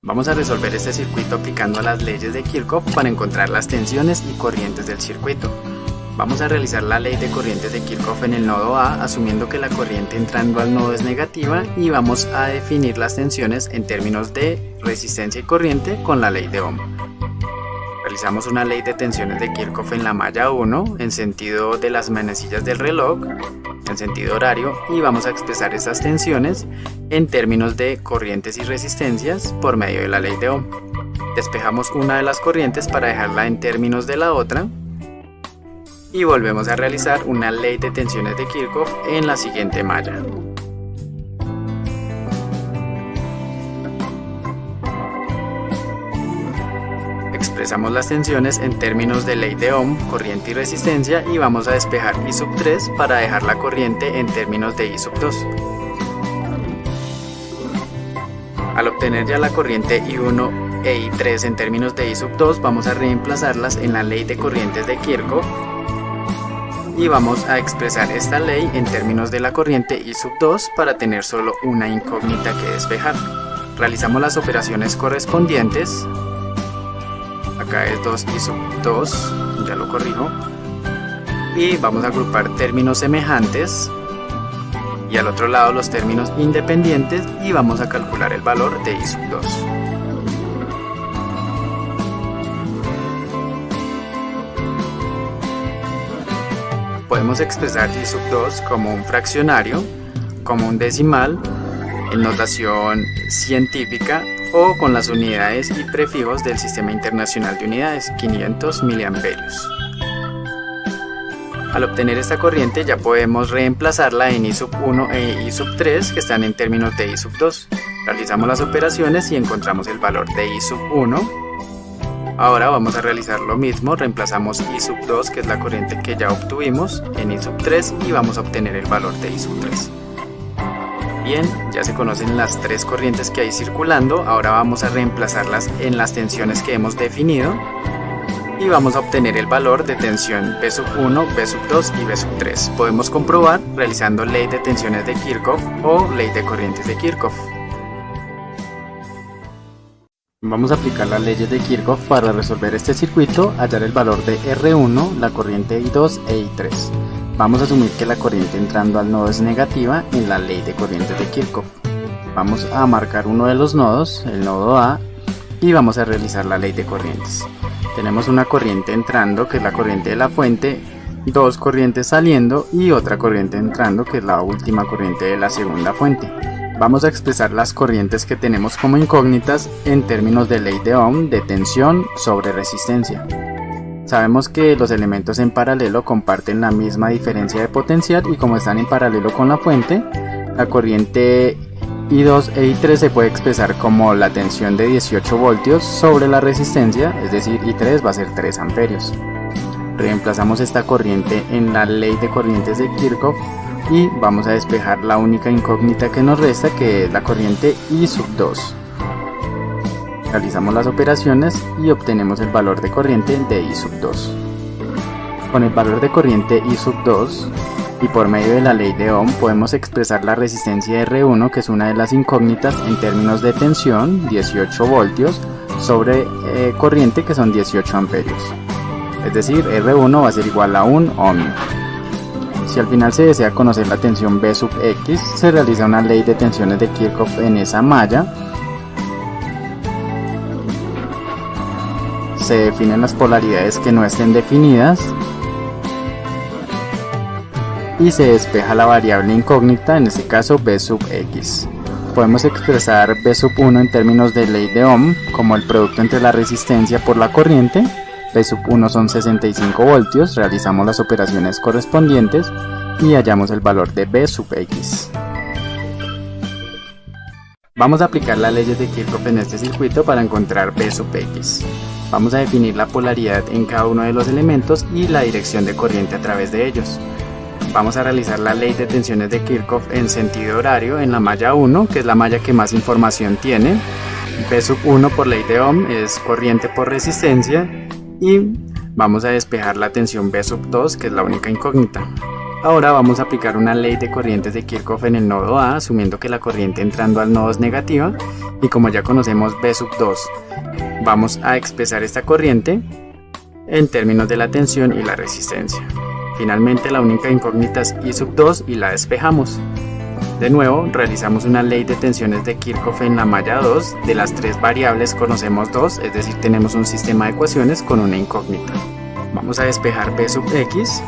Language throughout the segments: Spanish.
Vamos a resolver este circuito aplicando las leyes de Kirchhoff para encontrar las tensiones y corrientes del circuito. Vamos a realizar la ley de corrientes de Kirchhoff en el nodo A, asumiendo que la corriente entrando al nodo es negativa, y vamos a definir las tensiones en términos de resistencia y corriente con la ley de Ohm. Realizamos una ley de tensiones de Kirchhoff en la malla 1 en sentido de las manecillas del reloj, en sentido horario, y vamos a expresar esas tensiones en términos de corrientes y resistencias por medio de la ley de Ohm. Despejamos una de las corrientes para dejarla en términos de la otra y volvemos a realizar una ley de tensiones de Kirchhoff en la siguiente malla. Expresamos las tensiones en términos de ley de Ohm, corriente y resistencia, y vamos a despejar I3 para dejar la corriente en términos de I2. Al obtener ya la corriente I1 e I3 en términos de I2, vamos a reemplazarlas en la ley de corrientes de Kirchhoff y vamos a expresar esta ley en términos de la corriente I2 para tener solo una incógnita que despejar. Realizamos las operaciones correspondientes. Acá es 2I2, ya lo corrijo, y vamos a agrupar términos semejantes y al otro lado los términos independientes, y vamos a calcular el valor de I2. Podemos expresar I2 como un fraccionario, como un decimal, en notación científica, o con las unidades y prefijos del Sistema Internacional de Unidades, 500 miliamperios. Al obtener esta corriente ya podemos reemplazarla en I1 e I3 que están en términos de I2. Realizamos las operaciones y encontramos el valor de I1. Ahora vamos a realizar lo mismo, reemplazamos I2, que es la corriente que ya obtuvimos, en I3 y vamos a obtener el valor de I3. Bien, ya se conocen las tres corrientes que hay circulando. Ahora vamos a reemplazarlas en las tensiones que hemos definido y vamos a obtener el valor de tensión B1, B2 y B3. Podemos comprobar realizando ley de tensiones de Kirchhoff o ley de corrientes de Kirchhoff. Vamos a aplicar las leyes de Kirchhoff para resolver este circuito, hallar el valor de R1, la corriente I2 e I3. Vamos a asumir que la corriente entrando al nodo es negativa en la ley de corrientes de Kirchhoff. Vamos a marcar uno de los nodos, el nodo A, y vamos a realizar la ley de corrientes. Tenemos una corriente entrando, que es la corriente de la fuente, dos corrientes saliendo y otra corriente entrando, que es la última corriente de la segunda fuente. Vamos a expresar las corrientes que tenemos como incógnitas en términos de ley de Ohm, de tensión sobre resistencia. Sabemos que los elementos en paralelo comparten la misma diferencia de potencial, y como están en paralelo con la fuente, la corriente I2 e I3 se puede expresar como la tensión de 18 voltios sobre la resistencia, es decir, I3 va a ser 3 amperios. Reemplazamos esta corriente en la ley de corrientes de Kirchhoff y vamos a despejar la única incógnita que nos resta, que es la corriente I2. Realizamos las operaciones y obtenemos el valor de corriente de I2. Con el valor de corriente I2 y por medio de la ley de Ohm podemos expresar la resistencia R1, que es una de las incógnitas, en términos de tensión, 18 voltios, sobre corriente, que son 18 amperios. Es decir, R1 va a ser igual a 1 ohm. Si al final se desea conocer la tensión B sub X, se realiza una ley de tensiones de Kirchhoff en esa malla. Se definen las polaridades que no estén definidas y se despeja la variable incógnita, en este caso B sub X. Podemos expresar B sub 1 en términos de ley de Ohm como el producto entre la resistencia por la corriente. B sub 1 son 65 voltios, realizamos las operaciones correspondientes y hallamos el valor de B sub X. Vamos a aplicar las leyes de Kirchhoff en este circuito para encontrar B sub X. Vamos a definir la polaridad en cada uno de los elementos y la dirección de corriente a través de ellos. Vamos a realizar la ley de tensiones de Kirchhoff en sentido horario en la malla 1, que es la malla que más información tiene. B sub 1 por ley de Ohm es corriente por resistencia, y vamos a despejar la tensión B sub 2, que es la única incógnita. Ahora vamos a aplicar una ley de corrientes de Kirchhoff en el nodo A, asumiendo que la corriente entrando al nodo es negativa, y como ya conocemos B sub 2, vamos a expresar esta corriente en términos de la tensión y la resistencia. Finalmente la única incógnita es I sub 2 y la despejamos. De nuevo, realizamos una ley de tensiones de Kirchhoff en la malla 2, de las tres variables conocemos dos, es decir, tenemos un sistema de ecuaciones con una incógnita. Vamos a despejar B sub X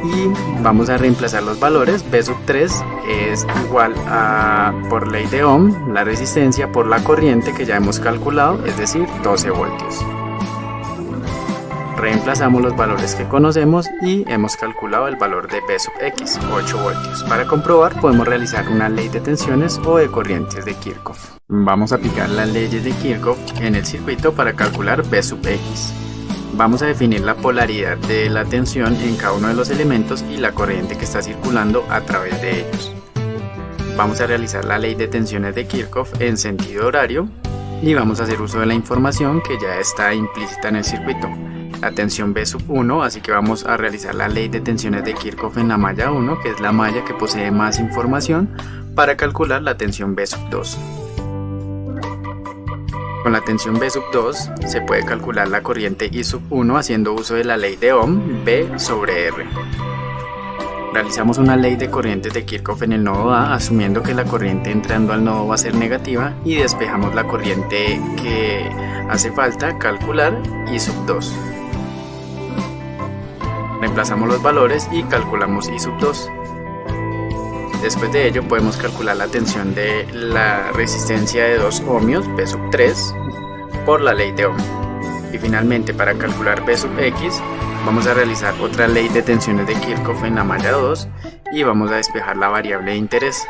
y vamos a reemplazar los valores. B sub 3 es igual a, por ley de Ohm, la resistencia por la corriente que ya hemos calculado, es decir, 12 voltios. Reemplazamos los valores que conocemos y hemos calculado el valor de B sub X, 8 voltios. Para comprobar podemos realizar una ley de tensiones o de corrientes de Kirchhoff. Vamos a aplicar las leyes de Kirchhoff en el circuito para calcular B sub X. Vamos a definir la polaridad de la tensión en cada uno de los elementos y la corriente que está circulando a través de ellos. Vamos a realizar la ley de tensiones de Kirchhoff en sentido horario y vamos a hacer uso de la información que ya está implícita en el circuito. La tensión B sub 1, así que vamos a realizar la ley de tensiones de Kirchhoff en la malla 1, que es la malla que posee más información, para calcular la tensión B sub 2. Con la tensión B sub 2 se puede calcular la corriente I sub 1 haciendo uso de la ley de Ohm, B sobre R. Realizamos una ley de corrientes de Kirchhoff en el nodo A, asumiendo que la corriente entrando al nodo va a ser negativa, y despejamos la corriente que hace falta calcular, I sub 2. Reemplazamos los valores y calculamos I sub 2. Después de ello podemos calcular la tensión de la resistencia de 2 ohmios, B sub 3, por la ley de Ohm. Y finalmente, para calcular B sub X, vamos a realizar otra ley de tensiones de Kirchhoff en la malla 2 y vamos a despejar la variable de interés.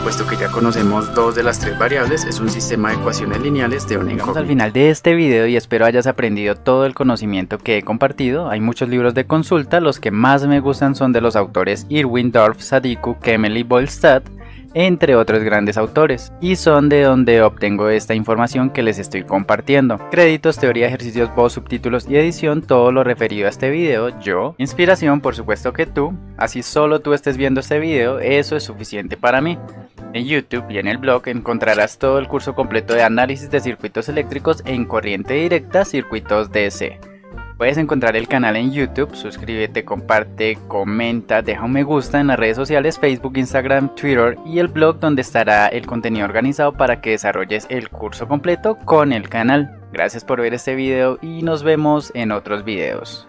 Puesto que ya conocemos dos de las tres variables, es un sistema de ecuaciones lineales de una incógnita. Llegamos al final de este video y espero hayas aprendido todo el conocimiento que he compartido. Hay muchos libros de consulta, los que más me gustan son de los autores Irwin, Dorff, Sadiku, Kemel y Bollstadt, entre otros grandes autores, y son de donde obtengo esta información que les estoy compartiendo. Créditos, teoría, ejercicios, voz, subtítulos y edición, todo lo referido a este video, yo. Inspiración, por supuesto que tú, así solo tú estés viendo este video, eso es suficiente para mí. En YouTube y en el blog encontrarás todo el curso completo de análisis de circuitos eléctricos en corriente directa, circuitos DC. Puedes encontrar el canal en YouTube, suscríbete, comparte, comenta, deja un me gusta en las redes sociales, Facebook, Instagram, Twitter y el blog, donde estará el contenido organizado para que desarrolles el curso completo con el canal. Gracias por ver este video y nos vemos en otros videos.